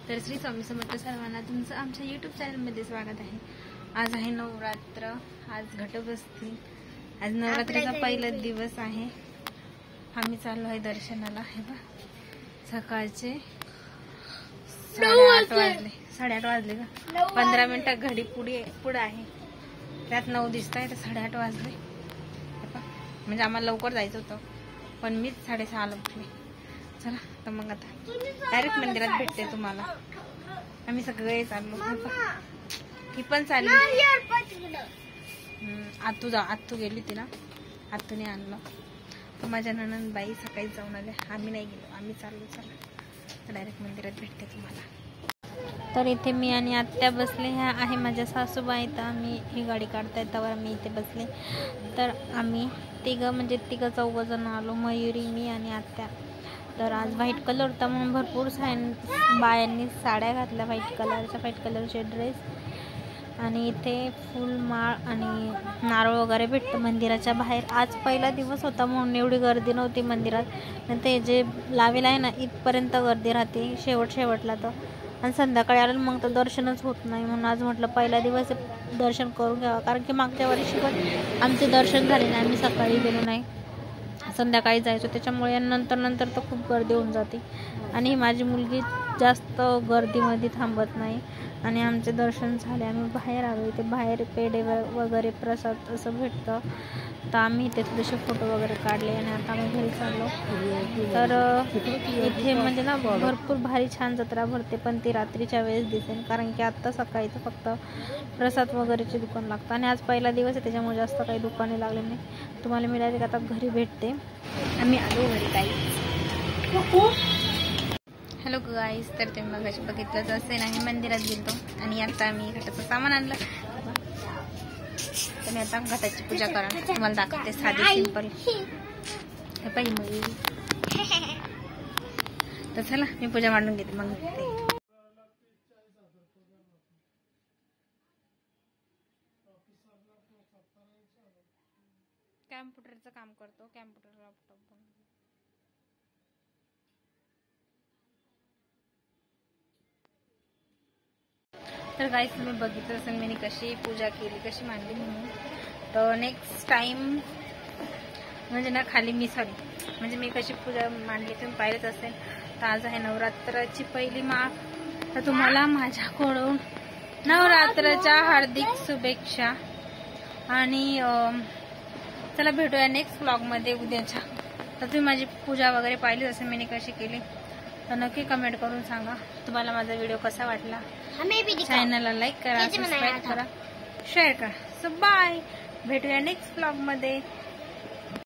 तर श्री स्वामी समर्थ सर्वांना तुमचं आमच्या यूट्यूब चॅनलमध्ये स्वागत आहे। आज आहे नवरात्र, आज घटबसती, आज नवरात्रीचा पहिला दिवस आहे। आम्ही चाललो आहे दर्शनाला। हे बा सकाळचे 8:30 वाजले, 8:30 वाजले का 15 मिनिटं घडी पुढे आहे, त्यात 9 दिसत आहे, तर 8:30 वाजले। म्हणजे आम्हाला लवकर जायचं होतं, पण मीच 6:30 ला उठले। चला तर मग आता डायरेक्ट मंदिरात भेटते तुम्हाला। आम्ही सगळे चाललो, ती पण चालली। आतू गेली होती ना, आतूने आणलं। तर माझ्या नणंदबाई सकाळी जाऊन आल्या, आम्ही नाही गेलो, आम्ही चाललो। चला तर डायरेक्ट मंदिरात भेटते तुम्हाला। तर इथे मी आणि आत्या बसले, ह्या आहे माझ्या सासूबाई। तर आम्ही ही गाडी काढताय तेव्हा मी इथे बसले। तर आम्ही तिघं चौघजण आलो, मयुरी, मी आणि आत्या। तर आज व्हाईट कलर होता म्हणून भरपूर बायांनी साड्या घातल्या, व्हाईट कलरचे ड्रेस। आणि इथे फुलमाळ आणि नारळ वगैरे भेटतं मंदिराच्या बाहेर। आज पहिला दिवस होता म्हणून एवढी गर्दी नव्हती मंदिरात। ते जे लावेल आहे ना, इथपर्यंत गर्दी राहते, शेवटला तर। आणि संध्याकाळी आलं मग तर दर्शनच होत नाही, म्हणून आज म्हटलं पहिला दिवस दर्शन करून घ्यावं। कारण की मागच्या वर्षी पण आमचे दर्शन झाले नाही, आम्ही सकाळी गेलो नाही, संध्याकाळी जायचो। त्याच्यामुळे नंतर तर खूप गर्दी होऊन जाते। आणि माझी मुलगी जास्त गर्दीमध्ये थांबत नाही। आणि आमचे दर्शन झाले, आम्ही बाहेर आलो। इथे बाहेर पेढे वगैरे प्रसाद असं भेटतं। तर आम्ही इथे थोडेसे फोटो वगैरे काढले आणि आता आम्ही घरी चाललो। तर इथे म्हणजे ना भरपूर भारी छान जत्रा भरते, पण ती रात्रीच्या वेळेस दिसेल, कारण की आत्ता सकाळी तर फक्त प्रसाद वगैरेचे दुकान लागतं। आणि आज पहिला दिवस आहे, त्याच्यामुळे जास्त काही दुकाने लागले नाही। तुम्हाला मी डायरेक्ट आता घरी भेटते। आम्ही आलो घरी काही। हॅलो गाईस, तर तुम्ही मगाशी बघितलंच असेल, आम्ही मंदिरात गेलो आणि आता आम्ही घटाचं सामान आणलं। तर मी आता घटाची पूजा करा, तुम्हाला दाखवते, साधी सिंपल। हे पाहिजे मग, तर चला मी पूजा मांडून घेते मग। कॅम्प्युटरचं काम करतो, कॅम्प्युटर लॅपटॉप। तर गाईस तुम्ही बघितलं असेल मी कशी पूजा केली, कशी मांडली म्हणून। तर नेक्स्ट टाइम म्हणजे ना खाली म्हणजे मी कशी पूजा मांडली तुम्ही पाहिलंच असेल। तर आज आहे नवरात्राची पहिली माळ, तर तुम्हाला माझ्याकडून नवरात्राच्या हार्दिक शुभेच्छा। आणि चला भेटूया नेक्स्ट व्लॉगमध्ये उद्याच्या। तर तुम्ही माझी पूजा वगैरे पाहिलीच असेल मी कशी केली, तर नक्की कमेंट करून सांगा तुम्हाला माझा व्हिडिओ कसा वाटला। चॅनलला लाईक करा, सबस्क्राईब करा, शेअर करा। सो बाय, भेटूया नेक्स्ट व्लॉगमध्ये।